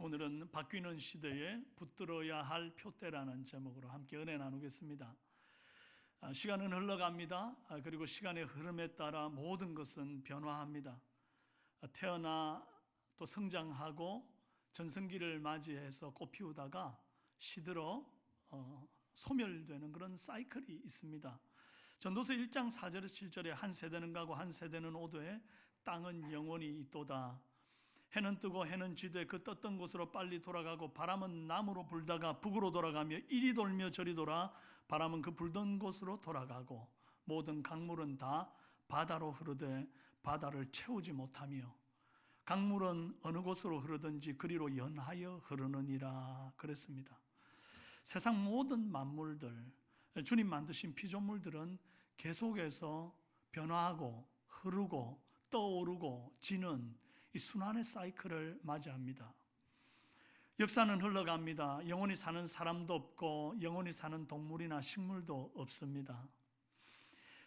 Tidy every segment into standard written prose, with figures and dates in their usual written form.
오늘은 바뀌는 시대에 붙들어야 할 표대라는 제목으로 함께 은혜 나누겠습니다. 시간은 흘러갑니다. 그리고 시간의 흐름에 따라 모든 것은 변화합니다. 태어나 또 성장하고 전성기를 맞이해서 꽃 피우다가 시들어 소멸되는 그런 사이클이 있습니다. 전도서 1장 4절에서 7절에 한 세대는 가고 한 세대는 오되 땅은 영원히 있도다. 해는 뜨고 해는 지되 그 떴던 곳으로 빨리 돌아가고 바람은 남으로 불다가 북으로 돌아가며 이리 돌며 저리 돌아 바람은 그 불던 곳으로 돌아가고 모든 강물은 다 바다로 흐르되 바다를 채우지 못하며 강물은 어느 곳으로 흐르든지 그리로 연하여 흐르느니라 그랬습니다. 세상 모든 만물들, 주님 만드신 피조물들은 계속해서 변화하고 흐르고 떠오르고 지는 이 순환의 사이클을 맞이합니다. 역사는 흘러갑니다. 영원히 사는 사람도 없고 영원히 사는 동물이나 식물도 없습니다.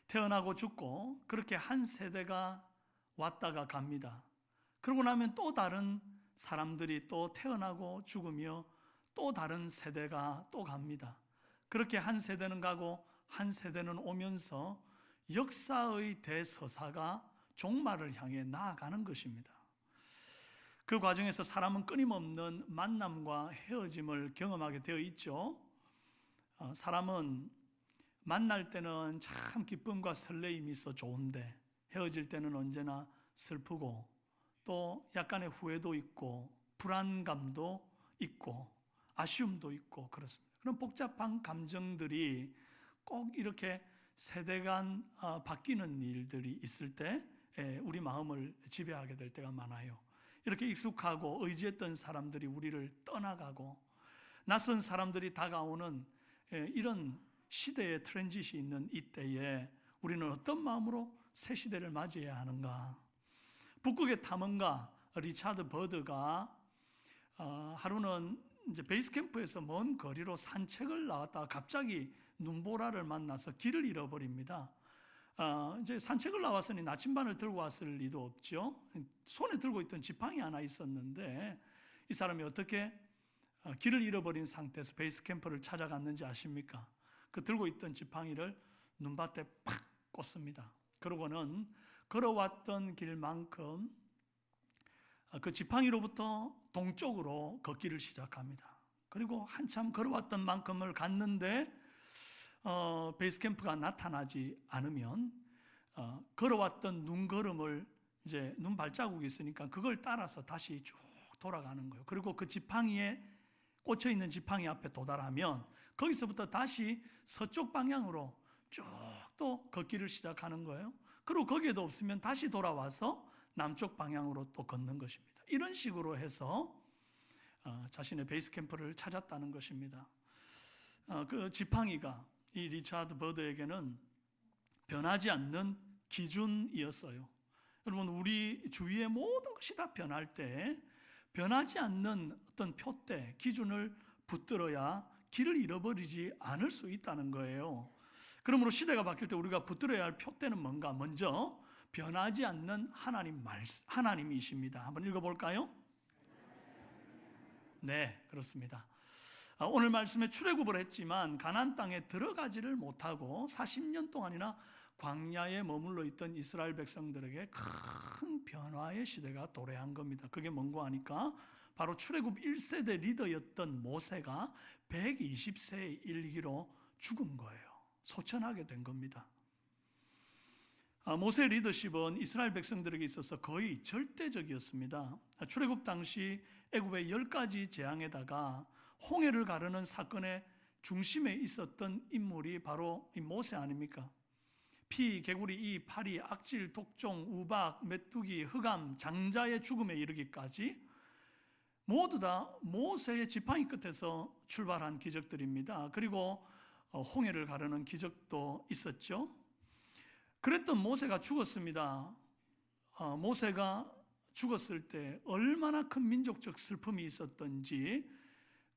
태어나고 죽고 그렇게 한 세대가 왔다가 갑니다. 그러고 나면 또 다른 사람들이 또 태어나고 죽으며 또 다른 세대가 또 갑니다. 그렇게 한 세대는 가고 한 세대는 오면서 역사의 대서사가 종말을 향해 나아가는 것입니다. 그 과정에서 사람은 끊임없는 만남과 헤어짐을 경험하게 되어 있죠. 사람은 만날 때는 참 기쁨과 설레임이 있어 좋은데 헤어질 때는 언제나 슬프고 또 약간의 후회도 있고 불안감도 있고 아쉬움도 있고 그렇습니다. 그런 복잡한 감정들이 꼭 이렇게 세대 간 바뀌는 일들이 있을 때 우리 마음을 지배하게 될 때가 많아요. 이렇게 익숙하고 의지했던 사람들이 우리를 떠나가고 낯선 사람들이 다가오는 이런 시대의 트랜짓이 있는 이때에 우리는 어떤 마음으로 새 시대를 맞이해야 하는가? 북극의 탐험가 리차드 버드가 하루는 이제 베이스 캠프에서 먼 거리로 산책을 나왔다가 갑자기 눈보라를 만나서 길을 잃어버립니다. 이제 산책을 나왔으니 나침반을 들고 왔을 리도 없죠. 손에 들고 있던 지팡이 하나 있었는데 이 사람이 어떻게 길을 잃어버린 상태에서 베이스 캠프를 찾아갔는지 아십니까? 그 들고 있던 지팡이를 눈밭에 팍 꽂습니다. 그러고는 걸어왔던 길만큼 그 지팡이로부터 동쪽으로 걷기를 시작합니다. 그리고 한참 걸어왔던 만큼을 갔는데 베이스 캠프가 나타나지 않으면 걸어왔던 눈걸음을 이제 눈 발자국이 있으니까 그걸 따라서 다시 쭉 돌아가는 거예요. 그리고 그 지팡이에 꽂혀 있는 지팡이 앞에 도달하면 거기서부터 다시 서쪽 방향으로 쭉 또 걷기를 시작하는 거예요. 그리고 거기에도 없으면 다시 돌아와서 남쪽 방향으로 또 걷는 것입니다. 이런 식으로 해서 자신의 베이스 캠프를 찾았다는 것입니다. 그 지팡이가 이 리차드 버드에게는 변하지 않는 기준이었어요. 여러분, 우리 주위의 모든 것이 다 변할 때 변하지 않는 어떤 표대, 기준을 붙들어야 길을 잃어버리지 않을 수 있다는 거예요. 그러므로 시대가 바뀔 때 우리가 붙들어야 할 표대는 뭔가? 먼저 변하지 않는 하나님이십니다. 한번 읽어볼까요? 네, 그렇습니다. 오늘 말씀에 출애굽을 했지만 가나안 땅에 들어가지를 못하고 40년 동안이나 광야에 머물러 있던 이스라엘 백성들에게 큰 변화의 시대가 도래한 겁니다. 그게 뭔고 하니까 바로 출애굽 1세대 리더였던 모세가 120세의 일기로 죽은 거예요. 소천하게 된 겁니다. 모세 리더십은 이스라엘 백성들에게 있어서 거의 절대적이었습니다. 출애굽 당시 애굽의 10가지 재앙에다가 홍해를 가르는 사건의 중심에 있었던 인물이 바로 이 모세 아닙니까? 피, 개구리, 이, 파리, 악질, 독종, 우박, 메뚜기, 흑암, 장자의 죽음에 이르기까지 모두 다 모세의 지팡이 끝에서 출발한 기적들입니다. 그리고 홍해를 가르는 기적도 있었죠. 그랬던 모세가 죽었습니다. 모세가 죽었을 때 얼마나 큰 민족적 슬픔이 있었던지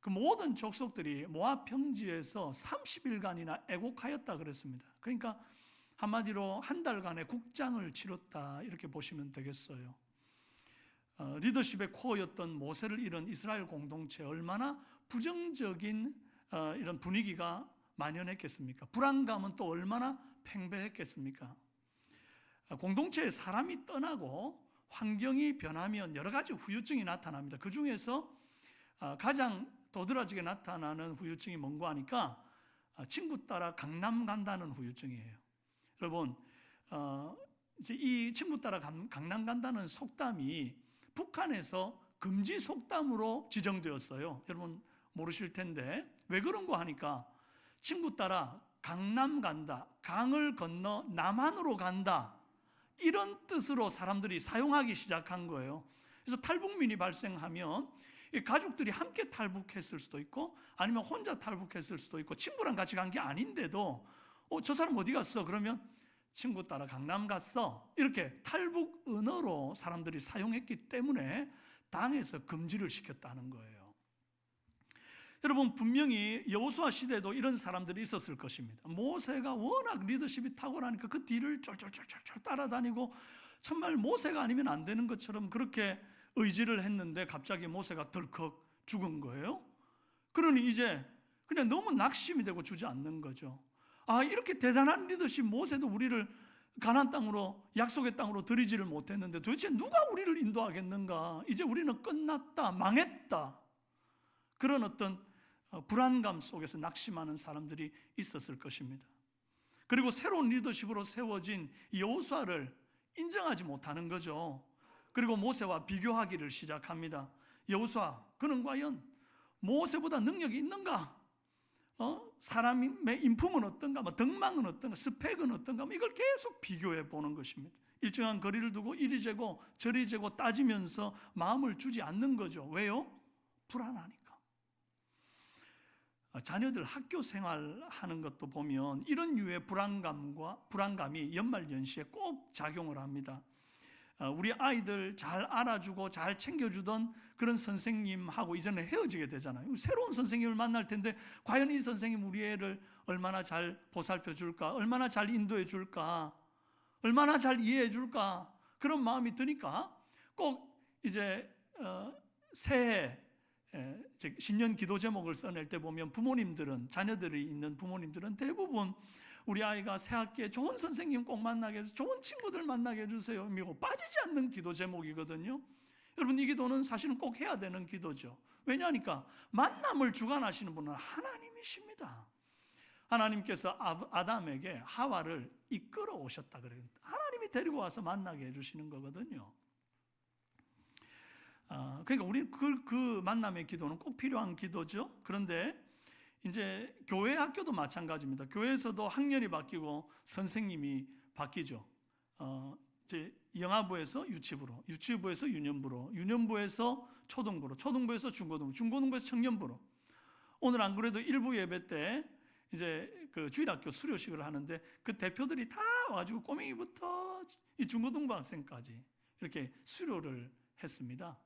그 모든 족속들이 모압 평지에서 30일간이나 애곡하였다 그랬습니다. 그러니까 한마디로 한 달간의 국장을 치렀다 이렇게 보시면 되겠어요. 리더십의 코어였던 모세를 잃은 이스라엘 공동체에 얼마나 부정적인 이런 분위기가 만연했겠습니까? 불안감은 또 얼마나 팽배했겠습니까? 공동체에 사람이 떠나고 환경이 변하면 여러 가지 후유증이 나타납니다. 그 중에서 가장 도드라지게 나타나는 후유증이 뭔가 하니까 친구 따라 강남 간다는 후유증이에요. 여러분, 이제 이 친구 따라 강남 간다는 속담이 북한에서 금지 속담으로 지정되었어요. 여러분 모르실 텐데 왜 그런 거 하니까 친구 따라 강남 간다, 강을 건너 남한으로 간다, 이런 뜻으로 사람들이 사용하기 시작한 거예요. 그래서 탈북민이 발생하면 가족들이 함께 탈북했을 수도 있고 아니면 혼자 탈북했을 수도 있고 친구랑 같이 간 게 아닌데도 저 사람 어디 갔어? 그러면 친구 따라 강남 갔어. 이렇게 탈북 언어로 사람들이 사용했기 때문에 당에서 금지를 시켰다는 거예요. 여러분 분명히 여호수아 시대에도 이런 사람들이 있었을 것입니다. 모세가 워낙 리더십이 탁월하니까 그 뒤를 쫄쫄쫄쫄 따라다니고 정말 모세가 아니면 안 되는 것처럼 그렇게 의지를 했는데 갑자기 모세가 덜컥 죽은 거예요. 그러니 이제 그냥 너무 낙심이 되고 주지 않는 거죠. 이렇게 대단한 리더십 모세도 우리를 가나안 땅으로 약속의 땅으로 들이지를 못했는데 도대체 누가 우리를 인도하겠는가? 이제 우리는 끝났다, 망했다. 그런 어떤 불안감 속에서 낙심하는 사람들이 있었을 것입니다. 그리고 새로운 리더십으로 세워진 여호수아를 인정하지 못하는 거죠. 그리고 모세와 비교하기를 시작합니다. 여호수아, 그는 과연 모세보다 능력이 있는가? 사람의 인품은 어떤가? 덕망은 어떤가? 스펙은 어떤가? 이걸 계속 비교해 보는 것입니다. 일정한 거리를 두고 이리 재고 저리 재고 따지면서 마음을 주지 않는 거죠. 왜요? 불안하니까. 자녀들 학교 생활하는 것도 보면 이런 유의 불안감이 연말연시에 꼭 작용을 합니다. 우리 아이들 잘 알아주고 잘 챙겨주던 그런 선생님하고 이제는 헤어지게 되잖아요. 새로운 선생님을 만날 텐데 과연 이 선생님 우리 애를 얼마나 잘 보살펴 줄까? 얼마나 잘 인도해 줄까? 얼마나 잘 이해해 줄까? 그런 마음이 드니까 꼭 이제 새해 즉 신년 기도 제목을 써낼 때 보면 부모님들은, 자녀들이 있는 부모님들은 대부분 우리 아이가 새 학기에 좋은 선생님 꼭 만나게 해주세요, 좋은 친구들 만나게 해주세요, 이거 빠지지 않는 기도 제목이거든요. 여러분 이 기도는 사실은 꼭 해야 되는 기도죠. 왜냐하니까 만남을 주관하시는 분은 하나님이십니다. 하나님께서 아담에게 하와를 이끌어 오셨다 그래요. 하나님이 데리고 와서 만나게 해주시는 거거든요. 그러니까 우리 그 만남의 기도는 꼭 필요한 기도죠. 그런데 이제 교회 학교도 마찬가지입니다. 교회에서도 학년이 바뀌고 선생님이 바뀌죠. 이제 영아부에서 유치부로, 유치부에서 유년부로, 유년부에서 초등부로, 초등부에서 중고등부, 중고등부에서 청년부로. 오늘 안 그래도 일부 예배 때 이제 그 주일학교 수료식을 하는데 그 대표들이 다 와가지고 꼬맹이부터 이 중고등부 학생까지 이렇게 수료를 했습니다.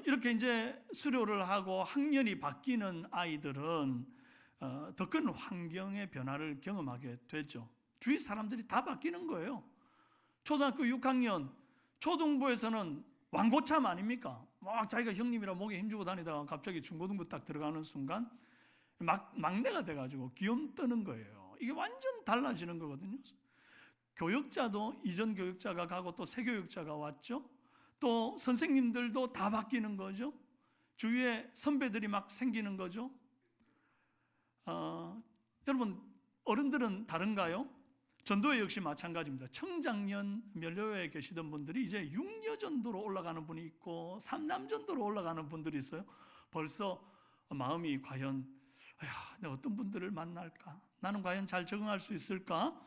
이렇게 이제 수료를 하고 학년이 바뀌는 아이들은 더 큰 환경의 변화를 경험하게 되죠. 주위 사람들이 다 바뀌는 거예요. 초등학교 6학년 초등부에서는 왕고참 아닙니까? 막 자기가 형님이라 목에 힘주고 다니다가 갑자기 중고등부 딱 들어가는 순간 막내가 돼가지고 귀염 뜨는 거예요. 이게 완전 달라지는 거거든요. 교육자도 이전 교육자가 가고 또 새 교육자가 왔죠. 또 선생님들도 다 바뀌는 거죠. 주위에 선배들이 막 생기는 거죠. 여러분 어른들은 다른가요? 전도회 역시 마찬가지입니다. 청장년 면료회에 계시던 분들이 이제 6여전도로 올라가는 분이 있고 3남전도로 올라가는 분들이 있어요. 벌써 마음이 과연 내가 어떤 분들을 만날까? 나는 과연 잘 적응할 수 있을까?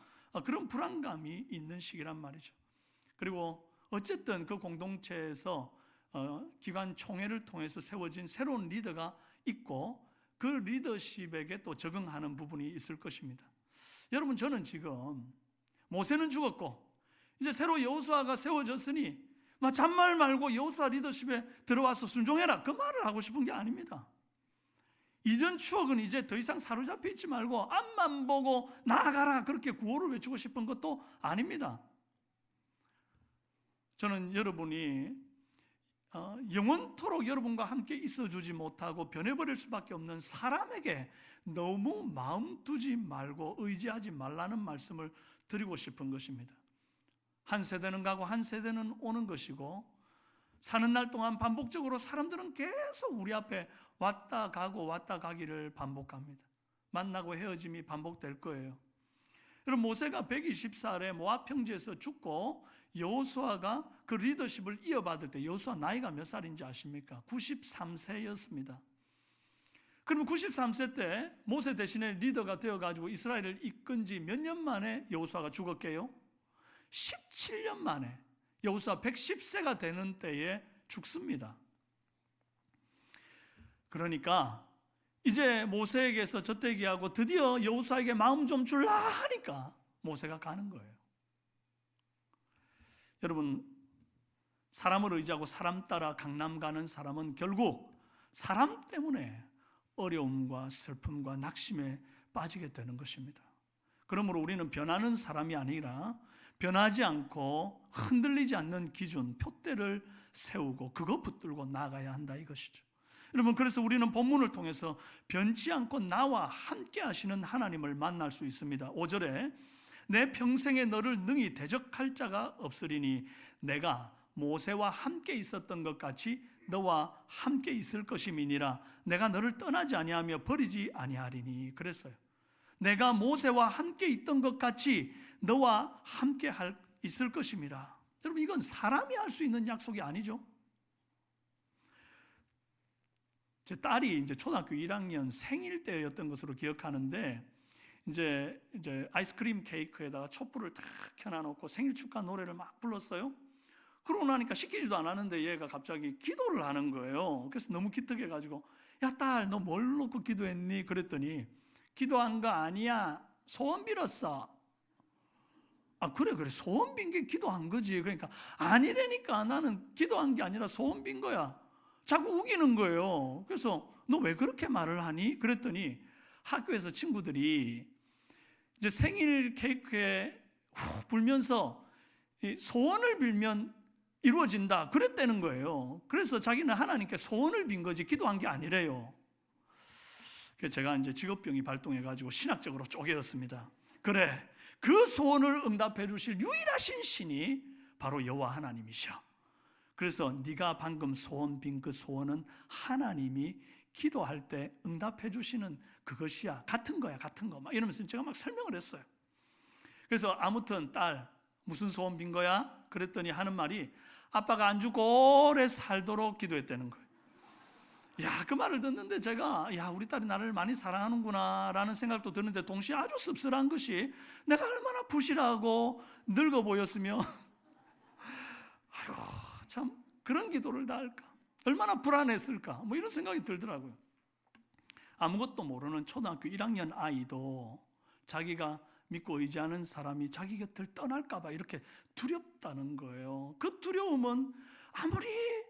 그런 불안감이 있는 시기란 말이죠. 그리고 어쨌든 그 공동체에서 기관 총회를 통해서 세워진 새로운 리더가 있고 그 리더십에게 또 적응하는 부분이 있을 것입니다. 여러분 저는 지금 모세는 죽었고 이제 새로 여호수아가 세워졌으니 잔말 말고 여호수아 리더십에 들어와서 순종해라 그 말을 하고 싶은 게 아닙니다. 이전 추억은 이제 더 이상 사로잡혀 있지 말고 앞만 보고 나아가라 그렇게 구호를 외치고 싶은 것도 아닙니다. 저는 여러분이 영원토록 여러분과 함께 있어주지 못하고 변해버릴 수밖에 없는 사람에게 너무 마음 두지 말고 의지하지 말라는 말씀을 드리고 싶은 것입니다. 한 세대는 가고 한 세대는 오는 것이고, 사는 날 동안 반복적으로 사람들은 계속 우리 앞에 왔다 가고 왔다 가기를 반복합니다. 만나고 헤어짐이 반복될 거예요. 여러분, 모세가 120살에 모압 평지에서 죽고 여호수아가 그 리더십을 이어받을 때 여호수아 나이가 몇 살인지 아십니까? 93세였습니다. 그러면 93세 때 모세 대신에 리더가 되어가지고 이스라엘을 이끈 지 몇 년 만에 여호수아가 죽었게요? 17년 만에 여호수아 110세가 되는 때에 죽습니다. 그러니까 이제 모세에게서 젖대기하고 드디어 여호수아에게 마음 좀 줄라 하니까 모세가 가는 거예요. 여러분, 사람을 의지하고 사람 따라 강남 가는 사람은 결국 사람 때문에 어려움과 슬픔과 낙심에 빠지게 되는 것입니다. 그러므로 우리는 변하는 사람이 아니라 변하지 않고 흔들리지 않는 기준, 표대를 세우고 그거 붙들고 나아가야 한다 이것이죠. 여러분, 그래서 우리는 본문을 통해서 변치 않고 나와 함께 하시는 하나님을 만날 수 있습니다. 5절에 내 평생에 너를 능히 대적할 자가 없으리니 내가 모세와 함께 있었던 것 같이 너와 함께 있을 것임이니라. 내가 너를 떠나지 아니하며 버리지 아니하리니. 그랬어요. 내가 모세와 함께 있던 것 같이 너와 함께 있을 것임이라. 여러분, 이건 사람이 할 수 있는 약속이 아니죠. 제 딸이 이제 초등학교 1학년 생일 때였던 것으로 기억하는데, 이제 아이스크림 케이크에다가 촛불을 탁 켜놔놓고 생일 축하 노래를 막 불렀어요. 그러고 나니까 시키지도 않았는데 얘가 갑자기 기도를 하는 거예요. 그래서 너무 기특해가지고, 야 딸, 너 뭘 놓고 기도했니? 그랬더니 기도한 거 아니야, 소원 빌었어. 아 그래 소원 빈 게 기도한 거지. 그러니까 아니라니까, 나는 기도한 게 아니라 소원 빈 거야. 자꾸 우기는 거예요. 그래서 너 왜 그렇게 말을 하니? 그랬더니 학교에서 친구들이 이제 생일 케이크에 불면서 소원을 빌면 이루어진다 그랬다는 거예요. 그래서 자기는 하나님께 소원을 빈 거지 기도한 게 아니래요. 그래서 제가 이제 직업병이 발동해가지고 신학적으로 쪼개었습니다. 그래, 그 소원을 응답해 주실 유일하신 신이 바로 여호와 하나님이셔. 그래서 네가 방금 소원 빈 그 소원은 하나님이 기도할 때 응답해 주시는 그것이야. 같은 거야, 같은 거. 막 이러면서 제가 막 설명을 했어요. 그래서 아무튼 딸, 무슨 소원 빈 거야? 그랬더니 하는 말이 아빠가 안 죽고 오래 살도록 기도했다는 거예요. 야, 그 말을 듣는데 제가 야, 우리 딸이 나를 많이 사랑하는구나 라는 생각도 드는데 동시에 아주 씁쓸한 것이 내가 얼마나 부실하고 늙어 보였으며 아이고 참 그런 기도를 다 할까? 얼마나 불안했을까? 뭐 이런 생각이 들더라고요. 아무것도 모르는 초등학교 1학년 아이도 자기가 믿고 의지하는 사람이 자기 곁을 떠날까 봐 이렇게 두렵다는 거예요. 그 두려움은 아무리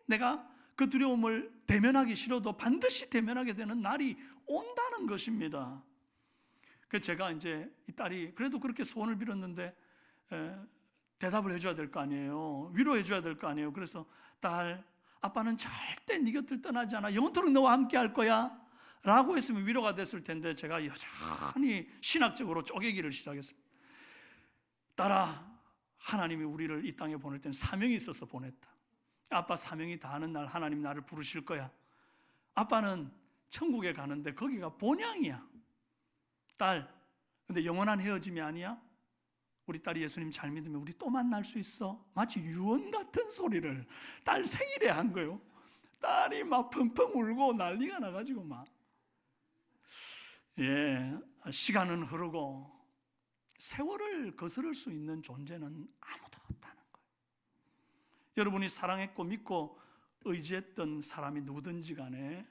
내가 그 두려움을 대면하기 싫어도 반드시 대면하게 되는 날이 온다는 것입니다. 그래서 제가 이제 이 딸이 그래도 그렇게 소원을 빌었는데 대답을 해줘야 될 거 아니에요. 위로해 줘야 될 거 아니에요. 그래서 딸, 아빠는 절대 네 곁을 떠나지 않아. 영원토록 너와 함께 할 거야 라고 했으면 위로가 됐을 텐데 제가 여전히 신학적으로 쪼개기를 시작했습니다. 딸아, 하나님이 우리를 이 땅에 보낼 때는 사명이 있어서 보냈다. 아빠 사명이 다하는 날 하나님 나를 부르실 거야. 아빠는 천국에 가는데 거기가 본향이야. 딸, 근데 영원한 헤어짐이 아니야. 우리 딸이 예수님 잘 믿으면 우리 또 만날 수 있어. 마치 유언 같은 소리를 딸 생일에 한 거예요. 딸이 막 펑펑 울고 난리가 나가지고 막 시간은 흐르고 세월을 거스를 수 있는 존재는 아무도 없다는 거예요. 여러분이 사랑했고 믿고 의지했던 사람이 누구든지 간에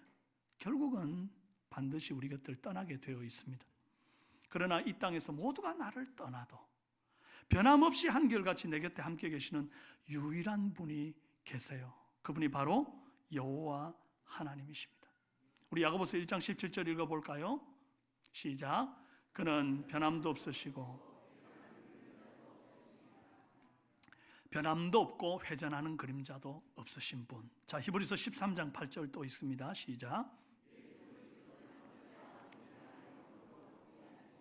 결국은 반드시 우리 곁을 떠나게 되어 있습니다. 그러나 이 땅에서 모두가 나를 떠나도 변함없이 한결같이 내 곁에 함께 계시는 유일한 분이 계세요. 그분이 바로 여호와 하나님이십니다. 우리 야고보서 1장 17절 읽어볼까요? 시작. 그는 변함도 없으시고 변함도 없고 회전하는 그림자도 없으신 분. 자, 히브리서 13장 8절 또 있습니다. 시작.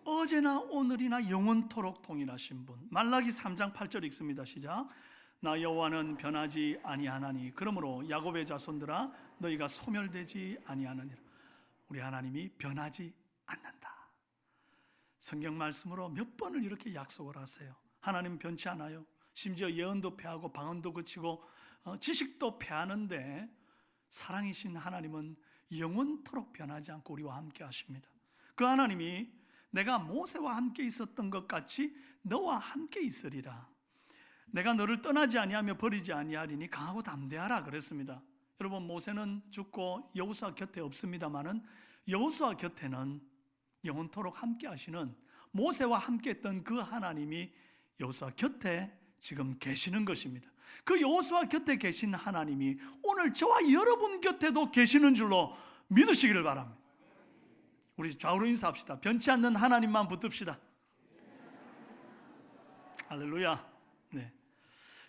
어제나 오늘이나 영원토록 동일하신 분. 말라기 3장 8절 읽습니다. 시작. 나 여호와는 변하지 아니하나니 그러므로 야곱의 자손들아 너희가 소멸되지 아니하느니라. 우리 하나님이 변하지 않는다. 성경 말씀으로 몇 번을 이렇게 약속을 하세요. 하나님 변치 않아요. 심지어 예언도 패하고 방언도 그치고 지식도 패하는데 사랑이신 하나님은 영원토록 변하지 않고 우리와 함께 하십니다. 그 하나님이 내가 모세와 함께 있었던 것 같이 너와 함께 있으리라. 내가 너를 떠나지 아니하며 버리지 아니하리니 강하고 담대하라 그랬습니다. 여러분, 모세는 죽고 여호수아 곁에 없습니다마는 여호수아 곁에는 영원토록 함께 하시는, 모세와 함께 했던 그 하나님이 여호수아 곁에 지금 계시는 것입니다. 그 여호수아 곁에 계신 하나님이 오늘 저와 여러분 곁에도 계시는 줄로 믿으시기를 바랍니다. 우리 좌우로 인사합시다. 변치 않는 하나님만 붙듭시다. 할렐루야. 네.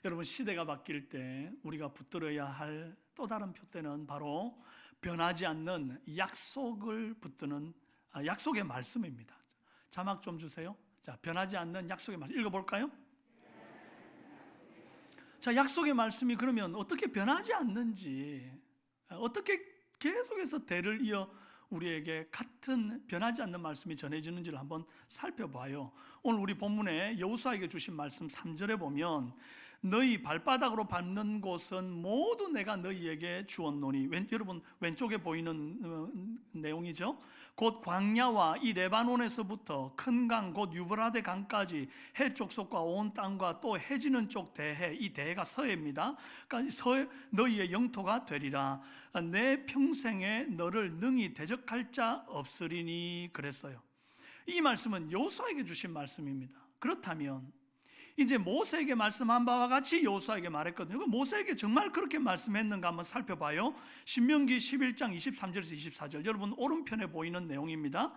여러분, 시대가 바뀔 때 우리가 붙들어야 할 또 다른 표대는 바로 변하지 않는 약속을 붙드는 약속의 말씀입니다. 자막 좀 주세요. 자, 변하지 않는 약속의 말씀 읽어볼까요? 자, 약속의 말씀이 그러면 어떻게 변하지 않는지, 어떻게 계속해서 대를 이어 우리에게 같은 변하지 않는 말씀이 전해지는지를 한번 살펴봐요. 오늘 우리 본문에 여호수아에게 주신 말씀 3절에 보면 너희 발바닥으로 밟는 곳은 모두 내가 너희에게 주었노니, 여러분 왼쪽에 보이는 내용이죠. 곧 광야와 이 레바논에서부터 큰 강 곧 유브라데 강까지 해쪽 속과 온 땅과 또 해지는 쪽 대해, 이 대해가 서해입니다. 그러니까 너희의 영토가 되리라. 내 평생에 너를 능히 대적할 자 없으리니 그랬어요. 이 말씀은 여호수아에게 주신 말씀입니다. 그렇다면 이제 모세에게 말씀한 바와 같이 여호수아에게 말했거든요. 모세에게 정말 그렇게 말씀했는가 한번 살펴봐요. 신명기 11장 23절에서 24절, 여러분 오른편에 보이는 내용입니다.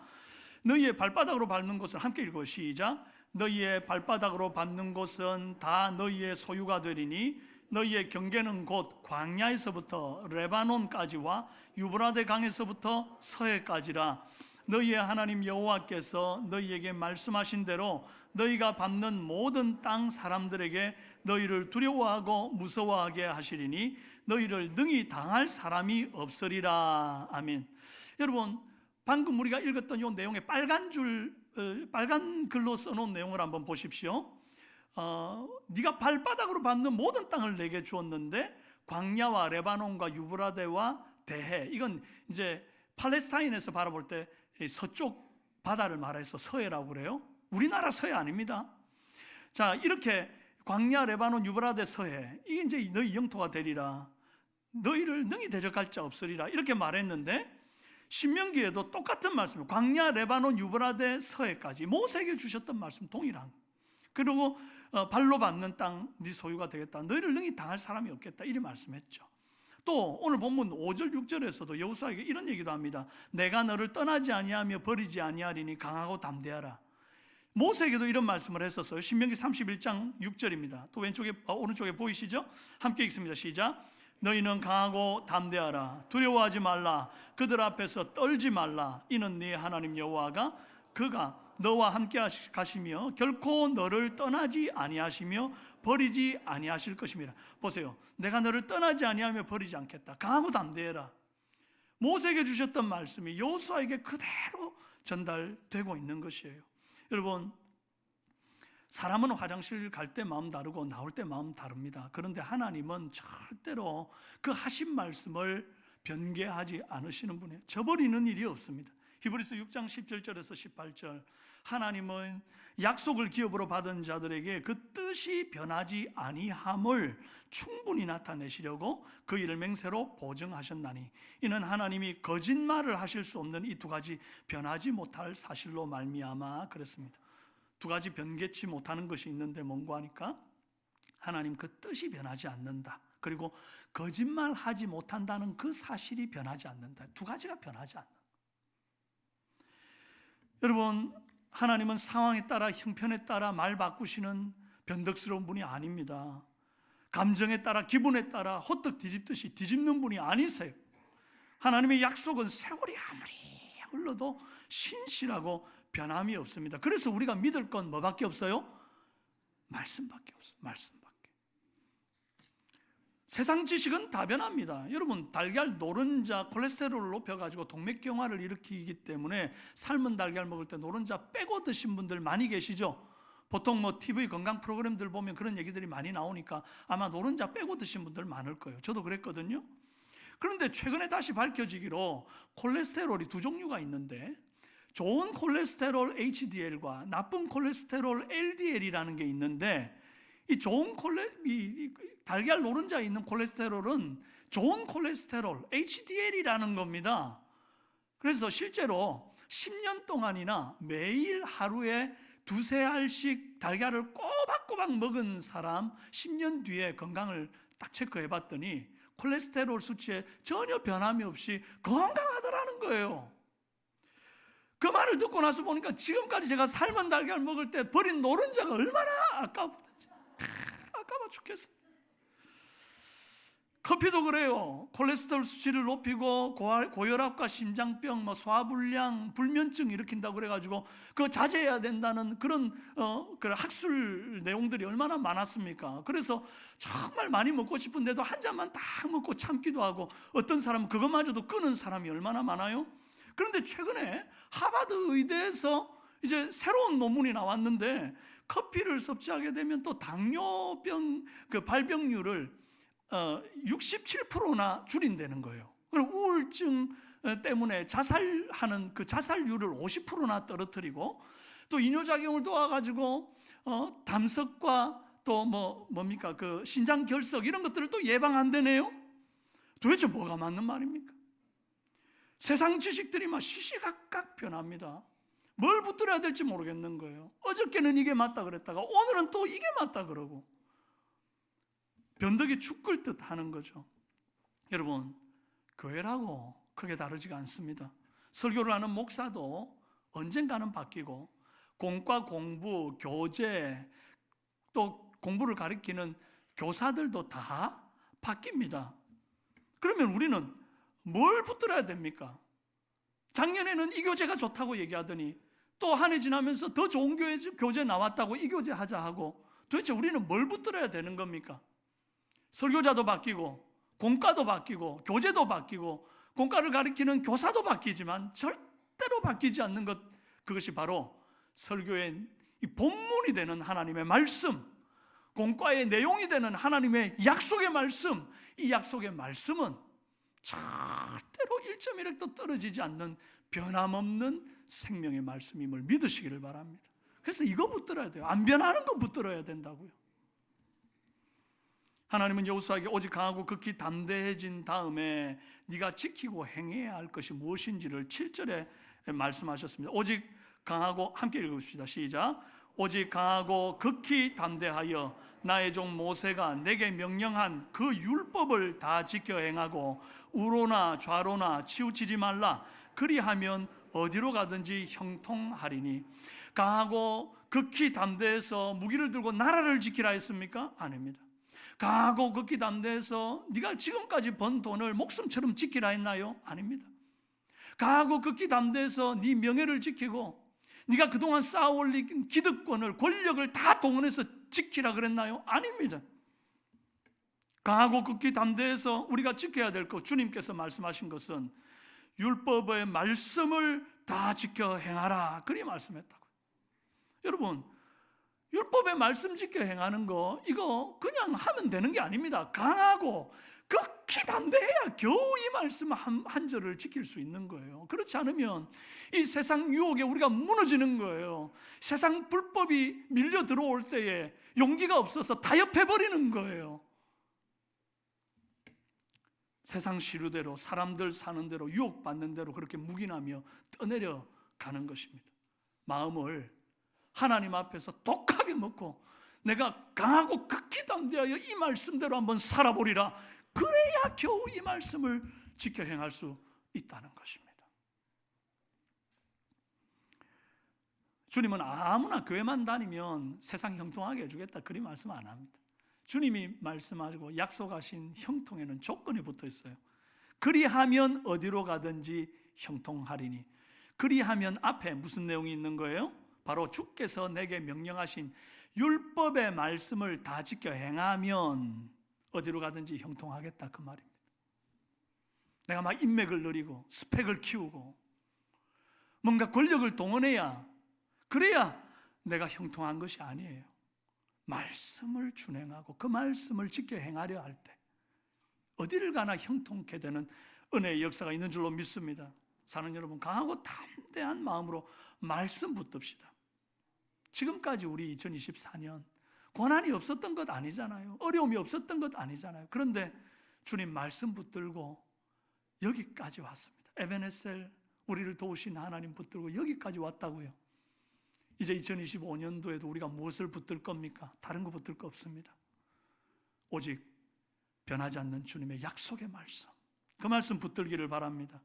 너희의 발바닥으로 밟는 곳을 함께 읽어요. 시작. 너희의 발바닥으로 밟는 곳은 다 너희의 소유가 되리니 너희의 경계는 곧 광야에서부터 레바논까지와 유브라데 강에서부터 서해까지라. 너희의 하나님 여호와께서 너희에게 말씀하신 대로 너희가 밟는 모든 땅 사람들에게 너희를 두려워하고 무서워하게 하시리니 너희를 능히 당할 사람이 없으리라. 아멘. 여러분, 방금 우리가 읽었던 이 내용에 빨간 글로 써놓은 내용을 한번 보십시오. 네가 발바닥으로 밟는 모든 땅을 내게 주었는데 광야와 레바논과 유브라데와 대해, 이건 이제 팔레스타인에서 바라볼 때 서쪽 바다를 말해서 서해라고 그래요. 우리나라 서해 아닙니다. 자, 이렇게 광야, 레바논, 유브라데, 서해, 이게 이제 너희 영토가 되리라. 너희를 능히 대적할 자 없으리라. 이렇게 말했는데 신명기에도 똑같은 말씀, 광야, 레바논, 유브라데, 서해까지 모세에게 주셨던 말씀 동일한. 그리고 발로 밟는 땅 네 소유가 되겠다. 너희를 능히 당할 사람이 없겠다. 이렇게 말씀했죠. 또 오늘 본문 5절 6절에서도 여호수아에게 이런 얘기도 합니다. 내가 너를 떠나지 아니하며 버리지 아니하리니 강하고 담대하라. 모세에게도 이런 말씀을 했었어요. 신명기 31장 6절입니다. 또 오른쪽에 보이시죠? 함께 읽습니다. 시작. 너희는 강하고 담대하라. 두려워하지 말라. 그들 앞에서 떨지 말라. 이는 네 하나님 여호와가 그가 너와 함께 가시며 결코 너를 떠나지 아니하시며 버리지 아니하실 것입니다. 보세요. 내가 너를 떠나지 아니하며 버리지 않겠다. 강하고 담대해라. 모세에게 주셨던 말씀이 여호수아에게 그대로 전달되고 있는 것이에요. 여러분, 사람은 화장실 갈 때 마음 다르고 나올 때 마음 다릅니다. 그런데 하나님은 절대로 그 하신 말씀을 변개하지 않으시는 분이에요. 저버리는 일이 없습니다. 히브리서 6장 17절에서 18절, 하나님은 약속을 기업으로 받은 자들에게 그 뜻이 변하지 아니함을 충분히 나타내시려고 그 일을 맹세로 보증하셨나니 이는 하나님이 거짓말을 하실 수 없는 이 두 가지 변하지 못할 사실로 말미암아 그랬습니다. 두 가지 변개치 못하는 것이 있는데 뭔가 하니까 하나님 그 뜻이 변하지 않는다. 그리고 거짓말하지 못한다는 그 사실이 변하지 않는다. 두 가지가 변하지 않는다. 여러분, 하나님은 상황에 따라 형편에 따라 말 바꾸시는 변덕스러운 분이 아닙니다. 감정에 따라, 기분에 따라 호떡 뒤집듯이 뒤집는 분이 아니세요. 하나님의 약속은 세월이 아무리 흘러도 신실하고 변함이 없습니다. 그래서 우리가 믿을 건 뭐밖에 없어요? 말씀밖에 없어요. 말씀밖에. 세상 지식은 다 변합니다. 여러분, 달걀 노른자 콜레스테롤을 높여가지고 동맥경화를 일으키기 때문에 삶은 달걀 먹을 때 노른자 빼고 드신 분들 많이 계시죠? 보통 뭐 TV 건강 프로그램들 보면 그런 얘기들이 많이 나오니까 아마 노른자 빼고 드신 분들 많을 거예요. 저도 그랬거든요. 그런데 최근에 다시 밝혀지기로 콜레스테롤이 두 종류가 있는데, 좋은 콜레스테롤 HDL과 나쁜 콜레스테롤 LDL이라는 게 있는데, 이 좋은 달걀 노른자에 있는 콜레스테롤은 좋은 콜레스테롤 HDL이라는 겁니다. 그래서 실제로 10년 동안이나 매일 하루에 두세 알씩 달걀을 꼬박꼬박 먹은 사람 10년 뒤에 건강을 딱 체크해 봤더니 콜레스테롤 수치에 전혀 변함이 없이 건강하더라는 거예요. 그 말을 듣고 나서 보니까 지금까지 제가 삶은 달걀 먹을 때 버린 노른자가 얼마나 아까웠는지, 아까워 죽겠어요. 커피도 그래요. 콜레스테롤 수치를 높이고 고혈압과 심장병, 소화불량, 불면증 일으킨다고 그래가지고 그거 자제해야 된다는 그런 학술 내용들이 얼마나 많았습니까? 그래서 정말 많이 먹고 싶은데도 한 잔만 딱 먹고 참기도 하고, 어떤 사람은 그것마저도 끊은 사람이 얼마나 많아요? 그런데 최근에 하버드 의대에서 이제 새로운 논문이 나왔는데, 커피를 섭취하게 되면 또 당뇨병 발병률을 67%나 줄인다는 거예요. 그리고 우울증 때문에 자살하는 그 자살률을 50%나 떨어뜨리고, 또 이뇨작용을 도와가지고 담석과 또 뭡니까 그 신장 결석 이런 것들을 또 예방한다네요. 도대체 뭐가 맞는 말입니까? 세상 지식들이 막 시시각각 변합니다. 뭘 붙들어야 될지 모르겠는 거예요. 어저께는 이게 맞다 그랬다가 오늘은 또 이게 맞다 그러고, 변덕이 죽 끓듯 하는 거죠. 여러분, 교회라고 크게 다르지가 않습니다. 설교를 하는 목사도 언젠가는 바뀌고, 공과 공부, 교재, 또 공부를 가르치는 교사들도 다 바뀝니다. 그러면 우리는 뭘 붙들어야 됩니까? 작년에는 이 교재가 좋다고 얘기하더니 또 한 해 지나면서 더 좋은 교재 나왔다고 이 교재 하자 하고, 도대체 우리는 뭘 붙들어야 되는 겁니까? 설교자도 바뀌고, 공과도 바뀌고, 교재도 바뀌고, 공과를 가르치는 교사도 바뀌지만 절대로 바뀌지 않는 것, 그것이 바로 설교의 이 본문이 되는 하나님의 말씀, 공과의 내용이 되는 하나님의 약속의 말씀. 이 약속의 말씀은 절대로 1.1획도 떨어지지 않는 변함없는 생명의 말씀임을 믿으시기를 바랍니다. 그래서 이거 붙들어야 돼요. 안 변하는 거 붙들어야 된다고요. 하나님은 여호수아에게 오직 강하고 극히 담대해진 다음에 네가 지키고 행해야 할 것이 무엇인지를 7절에 말씀하셨습니다. 오직 강하고, 함께 읽읍시다. 시작. 오직 강하고 극히 담대하여 나의 종 모세가 내게 명령한 그 율법을 다 지켜 행하고 우로나 좌로나 치우치지 말라. 그리하면 어디로 가든지 형통하리니. 강하고 극히 담대해서 무기를 들고 나라를 지키라 했습니까? 아닙니다. 강하고 극히 담대해서 네가 지금까지 번 돈을 목숨처럼 지키라 했나요? 아닙니다. 강하고 극히 담대해서 네 명예를 지키고 네가 그동안 쌓아올린 기득권을, 권력을 다 동원해서 지키라 그랬나요? 아닙니다. 강하고 극히 담대해서 우리가 지켜야 될 것, 주님께서 말씀하신 것은 율법의 말씀을 다 지켜 행하라, 그리 말씀했다고요. 여러분, 율법의 말씀 지켜 행하는 거, 이거 그냥 하면 되는 게 아닙니다. 강하고 극히 담대해야 겨우 이 말씀 한 절을 지킬 수 있는 거예요. 그렇지 않으면 이 세상 유혹에 우리가 무너지는 거예요. 세상 불법이 밀려 들어올 때에 용기가 없어서 타협해버리는 거예요. 세상 시류대로, 사람들 사는 대로, 유혹받는 대로 그렇게 묵인하며 떠내려 가는 것입니다. 마음을 하나님 앞에서 독하게 먹고 내가 강하고 극히 담대하여 이 말씀대로 한번 살아보리라. 그래야 겨우 이 말씀을 지켜 행할 수 있다는 것입니다. 주님은 아무나 교회만 다니면 세상 형통하게 해주겠다, 그리 말씀 안 합니다. 주님이 말씀하시고 약속하신 형통에는 조건이 붙어 있어요. 그리하면 어디로 가든지 형통하리니. 그리하면 앞에 무슨 내용이 있는 거예요? 바로 주께서 내게 명령하신 율법의 말씀을 다 지켜 행하면 어디로 가든지 형통하겠다, 그 말입니다. 내가 막 인맥을 누리고 스펙을 키우고 뭔가 권력을 동원해야, 그래야 내가 형통한 것이 아니에요. 말씀을 준행하고 그 말씀을 지켜 행하려 할 때 어디를 가나 형통케 되는 은혜의 역사가 있는 줄로 믿습니다. 사는 여러분, 강하고 담대한 마음으로 말씀 붙듭시다. 지금까지 우리 2024년 고난이 없었던 것 아니잖아요. 어려움이 없었던 것 아니잖아요. 그런데 주님 말씀 붙들고 여기까지 왔습니다. 에베네셀, 우리를 도우신 하나님 붙들고 여기까지 왔다고요. 이제 2025년도에도 우리가 무엇을 붙들 겁니까? 다른 거 붙들 거 없습니다. 오직 변하지 않는 주님의 약속의 말씀, 그 말씀 붙들기를 바랍니다.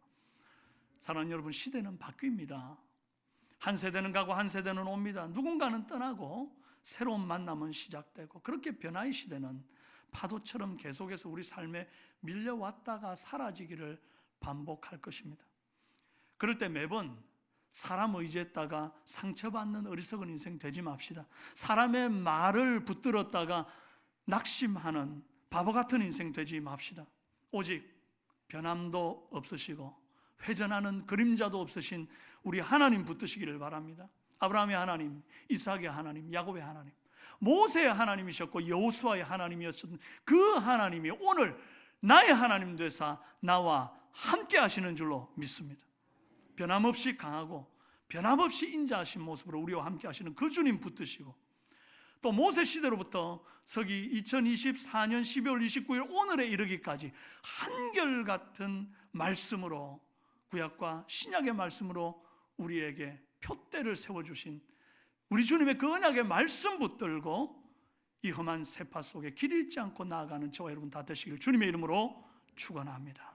사랑하는 여러분, 시대는 바뀝니다. 한 세대는 가고 한 세대는 옵니다. 누군가는 떠나고 새로운 만남은 시작되고, 그렇게 변화의 시대는 파도처럼 계속해서 우리 삶에 밀려왔다가 사라지기를 반복할 것입니다. 그럴 때 매번 사람 의지했다가 상처받는 어리석은 인생 되지 맙시다. 사람의 말을 붙들었다가 낙심하는 바보 같은 인생 되지 맙시다. 오직 변함도 없으시고 회전하는 그림자도 없으신 우리 하나님 붙드시기를 바랍니다. 아브라함의 하나님, 이삭의 하나님, 야곱의 하나님, 모세의 하나님이셨고 여호수아의 하나님이었던 그 하나님이 오늘 나의 하나님 되사 나와 함께 하시는 줄로 믿습니다. 변함없이 강하고 변함없이 인자하신 모습으로 우리와 함께 하시는 그 주님 붙드시고, 또 모세 시대로부터 서기 2024년 12월 29일 오늘에 이르기까지 한결같은 말씀으로, 구약과 신약의 말씀으로 우리에게 표대를 세워주신 우리 주님의 그 언약의 말씀 붙들고 이 험한 세파 속에 길 잃지 않고 나아가는 저와 여러분 다 되시길 주님의 이름으로 축원합니다.